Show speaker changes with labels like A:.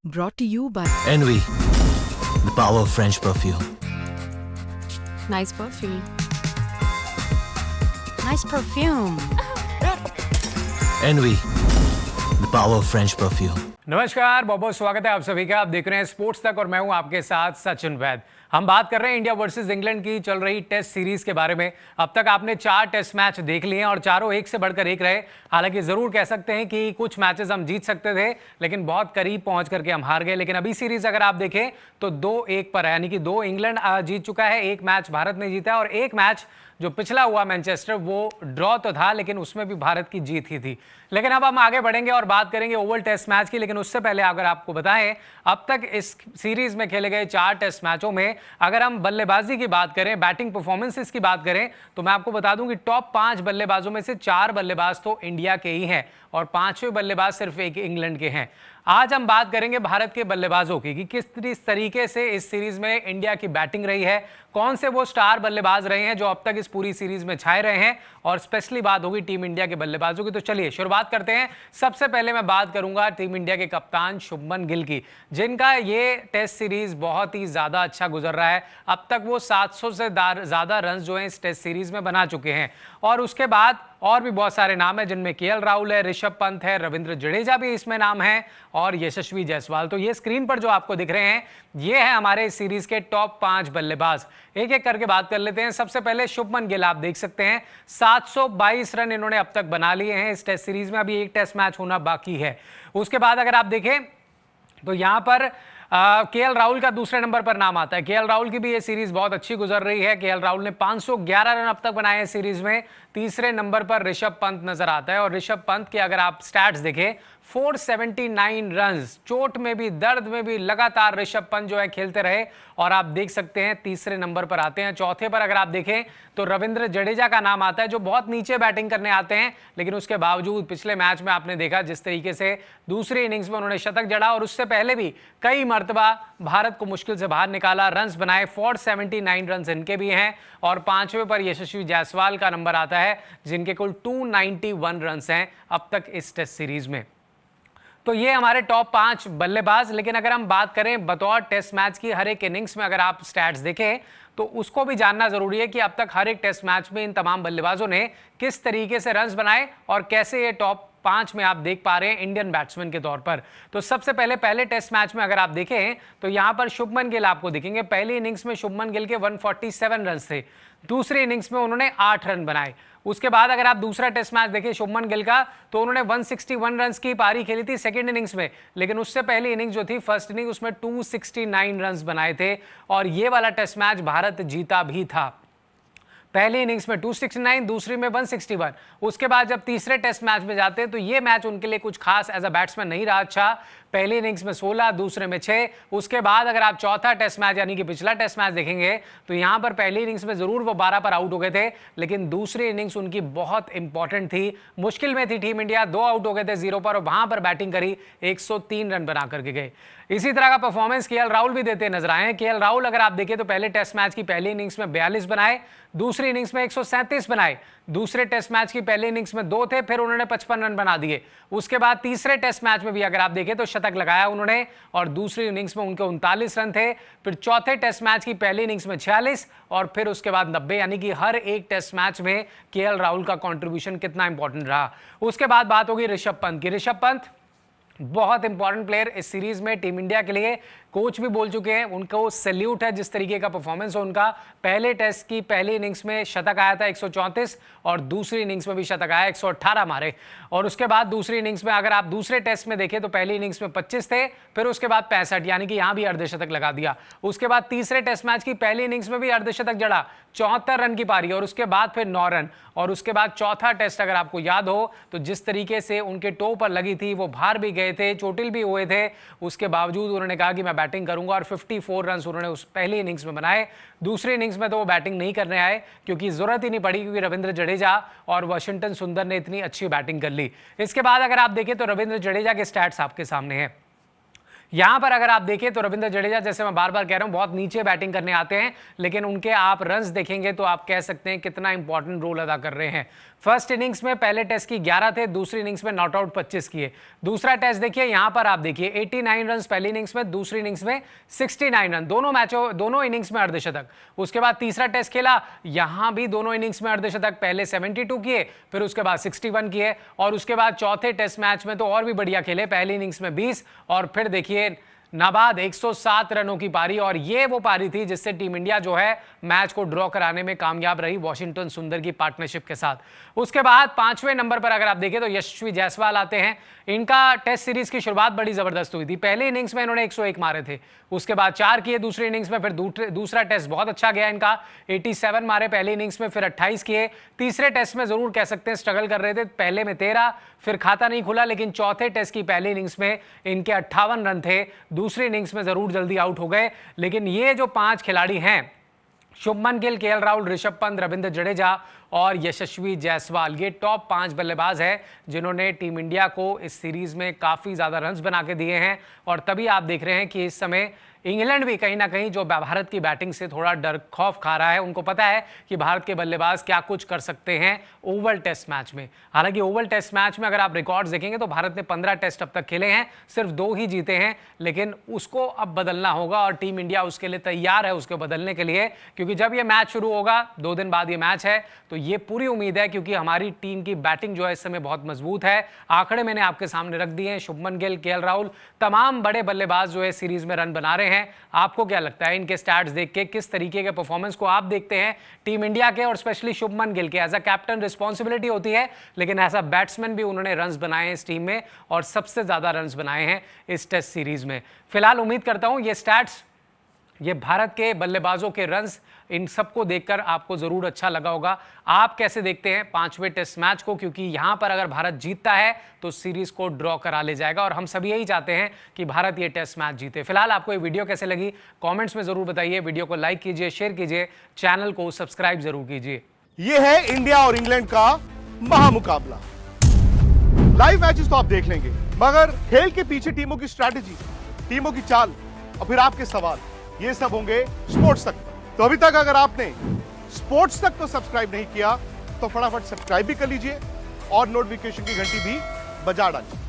A: Brought to you by
B: Envy, the power of French perfume.
C: Nice perfume. Nice perfume.
B: Envy, the power of French perfume.
D: नमस्कार, बहुत बहुत स्वागत है आप सभी का। आप देख रहे हैं स्पोर्ट्स तक और मैं हूं आपके साथ सचिन वैद। हम बात कर रहे हैं इंडिया वर्सेस इंग्लैंड की चल रही टेस्ट सीरीज के बारे में। अब तक आपने 4 टेस्ट मैच देख लिए हैं और चारों एक से बढ़कर एक रहे। हालांकि जरूर कह सकते हैं कि कुछ मैचेस हम जीत सकते थे, लेकिन बहुत करीब पहुंच करके हम हार गए। लेकिन अभी सीरीज अगर आप देखें तो 2-1 पर है, यानी कि 2 इंग्लैंड जीत चुका है, 1 मैच भारत ने जीता है और 1 मैच जो पिछला हुआ मैनचेस्टर वो ड्रॉ तो था, लेकिन उसमें भी भारत की जीत ही थी। लेकिन अब हम आगे बढ़ेंगे और बात करेंगे ओवल टेस्ट मैच की। लेकिन उससे पहले अगर आपको बताएं, अब तक इस सीरीज में खेले गए 4 टेस्ट मैचों में अगर हम बल्लेबाजी की बात करें, बैटिंग परफॉर्मेंसेस की बात करें, तो मैं आपको बता दूं कि टॉप 5 बल्लेबाजों में से 4 बल्लेबाज तो इंडिया के ही हैं और 5वें बल्लेबाज सिर्फ एक इंग्लैंड के हैं। आज हम बात करेंगे भारत के बल्लेबाजों की कि किस तरीके से इस सीरीज में इंडिया की बैटिंग रही है, कौन से वो स्टार बल्लेबाज रहे हैं जो अब तक इस पूरी सीरीज में छाए रहे हैं, और स्पेशली बात होगी टीम इंडिया के बल्लेबाजों की। तो चलिए शुरुआत करते हैं। सबसे पहले मैं बात करूंगा टीम इंडिया के कप्तान शुभमन गिल की, जिनका ये टेस्ट सीरीज बहुत ही ज्यादा अच्छा गुजर रहा है। अब तक वो 700 से ज्यादा रन जो है इस टेस्ट सीरीज में बना चुके हैं। और उसके बाद और भी बहुत सारे नाम हैं, जिनमें केएल राहुल है, ऋषभ पंत है, रविंद्र जडेजा भी इसमें नाम है और यशस्वी जायसवाल। तो ये स्क्रीन पर जो आपको दिख रहे हैं, ये है हमारे इस सीरीज के टॉप 5 बल्लेबाज। एक एक करके बात कर लेते हैं। सबसे पहले शुभमन गिल, आप देख सकते हैं 722 रन इन्होंने अब तक बना लिए हैं इस टेस्ट सीरीज में। अभी एक टेस्ट मैच होना बाकी है। उसके बाद अगर आप देखें तो यहां पर केएल राहुल का दूसरे नंबर पर नाम आता है। केएल राहुल की भी ये सीरीज बहुत अच्छी गुजर रही है। केएल राहुल ने 511 रन अब तक बनाए हैं सीरीज में। तीसरे नंबर पर ऋषभ पंत नजर आता है और ऋषभ पंत के अगर आप स्टैट्स देखें, 479 रन्स, चोट में भी दर्द में भी लगातार ऋषभ पंत जो है खेलते रहे और आप देख सकते हैं तीसरे नंबर पर आते हैं। चौथे पर अगर आप देखें तो रविंद्र जडेजा का नाम आता है, जो बहुत नीचे बैटिंग करने आते हैं, लेकिन उसके बावजूद पिछले मैच में आपने देखा जिस तरीके से दूसरी इनिंग्स में उन्होंने शतक जड़ा और उससे पहले भी कई मर्तबा भारत को मुश्किल से बाहर निकाला, रन्स बनाए। 479 रन्स इनके भी हैं और 5वें पर यशस्वी जायसवाल का नंबर आता है, जिनके कुल 291 रन्स हैं अब तक इस टेस्ट सीरीज में। तो ये हमारे टॉप 5 बल्लेबाज। लेकिन अगर हम बात करें बतौर टेस्ट मैच की, हर एक इनिंग्स में अगर आप स्टैट्स देखें तो उसको भी जानना जरूरी है कि अब तक हर एक टेस्ट मैच में इन तमाम बल्लेबाजों ने किस तरीके से रन्स बनाए और कैसे ये टॉप 5 में आप देख पा रहे हैं इंडियन बैट्समैन के तौर पर। तो सबसे पहले टेस्ट मैच में अगर आप देखें तो यहां पर शुभमन गिल आपको दिखेंगे। पहली इनिंग्स में शुभमन गिल के 147 रन थे, दूसरी इनिंग्स में उन्होंने 8 रन बनाए। उसके बाद अगर आप दूसरा टेस्ट मैच देखें शुभमन गिल का, तो उन्होंने 161 रन की पारी खेली थी सेकंड इनिंग्स में, लेकिन उससे पहली इनिंग्स जो थी फर्स्ट इनिंग, उसमें 269 रन बनाए थे और ये वाला टेस्ट मैच भारत जीता भी था। पहली इनिंग्स में 269, दूसरी में 161। उसके बाद जब तीसरे टेस्ट मैच में जाते हैं तो ये मैच उनके लिए कुछ खास एज अ बैट्समैन नहीं रहा अच्छा। पहली इनिंग्स में 16, दूसरे में 6। उसके बाद अगर आप चौथा टेस्ट मैच यानी कि पिछला टेस्ट मैच देखेंगे तो यहां पर पहली इनिंग्स में जरूर वो 12 पर आउट हो गए थे, लेकिन दूसरी इनिंग्स उनकी बहुत इंपॉर्टेंट थी, मुश्किल में थी टीम इंडिया। 2 आउट हो गए थे 0 पर और वहां पर बैटिंग करी, 103 रन बना करके गए। इसी तरह का परफॉर्मेंस केएल राहुल भी देते नजर आए हैं। केएल राहुल अगर आप देखें तो पहले टेस्ट मैच की पहली इनिंग्स में 42 बनाए, दूसरी इनिंग्स में 137 बनाए, दूसरे टेस्ट मैच की पहली इनिंग्स में 2 थे, फिर उन्होंने 55 रन बना दिए। उसके बाद तीसरे टेस्ट मैच में भी अगर आप देखें तो शतक लगाया उन्होंने और दूसरी इनिंग्स में उनके 39 रन थे। फिर चौथे टेस्ट मैच की पहली इनिंग्स में 46 और फिर उसके बाद 90, यानी कि हर एक टेस्ट मैच में केएल राहुल का कंट्रीब्यूशन कितना इंपॉर्टेंट रहा। उसके बाद बात होगी ऋषभ पंत की। ऋषभ पंत बहुत इंपॉर्टेंट प्लेयर इस सीरीज में टीम इंडिया के लिए, कोच भी बोल चुके हैं, उनको सैल्यूट है जिस तरीके का परफॉर्मेंस है उनका। पहले टेस्ट की पहली इनिंग्स में शतक आया था 134 और दूसरी इनिंग्स में भी शतक आया, 118 मारे। और उसके बाद दूसरी इनिंग्स में अगर आप दूसरे टेस्ट में देखें तो पहली इनिंग्स में 25 थे, फिर उसके बाद 65, यानी कि यहां भी अर्धशतक लगा दिया। उसके बाद तीसरे टेस्ट मैच की पहली इनिंग्स में भी अर्धशतक जड़ा, 74 रन की पारी और उसके बाद फिर 9 रन। और उसके बाद चौथा टेस्ट अगर आपको याद हो तो जिस तरीके से उनके टो पर लगी थी, वो बाहर भी गए थे, चोटिल भी हुए थे, उसके बावजूद उन्होंने कहा कि मैं बैटिंग करूंगा और 54 रन उन्होंने उस पहली इनिंग्स में बनाए। दूसरी इनिंग्स में तो वो बैटिंग नहीं करने आए क्योंकि जरूरत ही नहीं पड़ी, क्योंकि रविंद्र जडेजा और वाशिंगटन सुंदर ने इतनी अच्छी बैटिंग कर ली। इसके बाद अगर आप देखें तो रविंद्र जडेजा के स्टैट्स आपके सामने हैं। यहां पर अगर आप देखें तो रविंद्र जडेजा, जैसे मैं बार बार कह रहा हूं, बहुत नीचे बैटिंग करने आते हैं, लेकिन उनके आप रन्स देखेंगे तो आप कह सकते हैं कितना इंपॉर्टेंट रोल अदा कर रहे हैं। फर्स्ट इनिंग्स में पहले टेस्ट की 11 थे, दूसरी इनिंग्स में नॉट आउट 25 किए। दूसरा टेस्ट देखिए, यहां पर आप देखिए 89 रन पहली इनिंग्स में, दूसरी इनिंग्स में 69 रन, दोनों इनिंग्स में अर्धशतक। उसके बाद तीसरा टेस्ट खेला, यहां भी दोनों इनिंग्स में अर्धशतक, पहले 72 किए, फिर उसके बाद 61 किए, और उसके बाद चौथे टेस्ट मैच में तो और भी बढ़िया खेले, पहली इनिंग्स में 20, और फिर देखिए नाबाद 107 रनों की पारी, और ये वो पारी थी जिससे टीम इंडिया जो है मैच को ड्रॉ कराने में कामयाब रही वॉशिंगटन सुंदर की पार्टनरशिप के साथ। उसके बाद 5वें नंबर पर अगर आप देखें तो यशस्वी जायसवाल आते हैं। इनका टेस्ट सीरीज की शुरुआत बड़ी जबरदस्त हुई थी। पहले इनिंग्स में इन्होंने 101 मारे थे, उसके बाद 4 किए दूसरी इनिंग्स में, फिर दूसरा टेस्ट बहुत अच्छा गया इनका, 87 मारे पहली इनिंग्स में, फिर 28 किए। तीसरे टेस्ट में जरूर कह सकते हैं स्ट्रगल कर रहे थे, पहले में 13, फिर खाता नहीं खुला, लेकिन चौथे टेस्ट की पहली इनिंग्स में इनके 58 रन थे, दूसरी इनिंग्स में जरूर जल्दी आउट हो गए। लेकिन ये जो 5 खिलाड़ी हैं, शुभमन गिल, केएल राहुल, ऋषभ पंत, रविंद्र जडेजा और यशस्वी जायसवाल, ये टॉप 5 बल्लेबाज हैं जिन्होंने टीम इंडिया को इस सीरीज में काफी ज्यादा रन्स बना के दिए हैं। और तभी आप देख रहे हैं कि इस समय इंग्लैंड भी कहीं ना कहीं जो भारत की बैटिंग से थोड़ा डर खौफ खा रहा है, उनको पता है कि भारत के बल्लेबाज क्या कुछ कर सकते हैं ओवल टेस्ट मैच में। हालांकि ओवल टेस्ट मैच में अगर आप रिकॉर्ड्स देखेंगे तो भारत ने 15 टेस्ट अब तक खेले हैं, सिर्फ 2 ही जीते हैं, लेकिन उसको अब बदलना होगा और टीम इंडिया उसके लिए तैयार है, उसको बदलने के लिए, क्योंकि जब ये मैच शुरू होगा 2 दिन बाद ये मैच है, तो ये पूरी उम्मीद है, क्योंकि हमारी टीम की बैटिंग जो है इस समय बहुत मजबूत है। आंकड़े मैंने आपके सामने रख दिए हैं, शुभमन गिल, केएल राहुल, तमाम बड़े बल्लेबाज जो है सीरीज में रन बना रहे हैं। आपको क्या लगता है इनके स्टैट्स देख के, किस तरीके के परफॉर्मेंस को आप देखते हैं टीम इंडिया के, और स्पेशली शुभमन गिल के? एज अ कैप्टन रिस्पॉन्सिबिलिटी होती है, लेकिन एज अ बैट्समैन भी उन्होंने रन्स बनाए हैं इस टीम में, और सबसे ज्यादा रन्स बनाए हैं इस टेस्ट सीरीज में। फिलहाल उम्मीद करता हूं ये स्टैट्स, ये भारत के बल्लेबाजों के रन्स, इन सबको देखकर आपको जरूर अच्छा लगा होगा। आप कैसे देखते हैं 5वें टेस्ट मैच को? क्योंकि यहां पर अगर भारत जीतता है तो सीरीज को ड्रॉ करा ले जाएगा, और हम सभी यही चाहते हैं कि भारत ये टेस्ट मैच जीते। फिलहाल आपको ये वीडियो कैसे लगी कमेंट्स में जरूर बताइए। वीडियो को लाइक कीजिए, शेयर कीजिए, चैनल को सब्सक्राइब जरूर कीजिए।
A: ये है इंडिया और इंग्लैंड का महामुकाबला। लाइव मैचेस तो आप देख लेंगे, मगर खेल के पीछे टीमों की स्ट्रैटेजी, टीमों की चाल और फिर आपके सवाल, ये सब होंगे स्पोर्ट्स तक। तो अभी तक अगर आपने स्पोर्ट्स तक को सब्सक्राइब नहीं किया तो फटाफट सब्सक्राइब भी कर लीजिए और नोटिफिकेशन की घंटी भी बजा डालिए।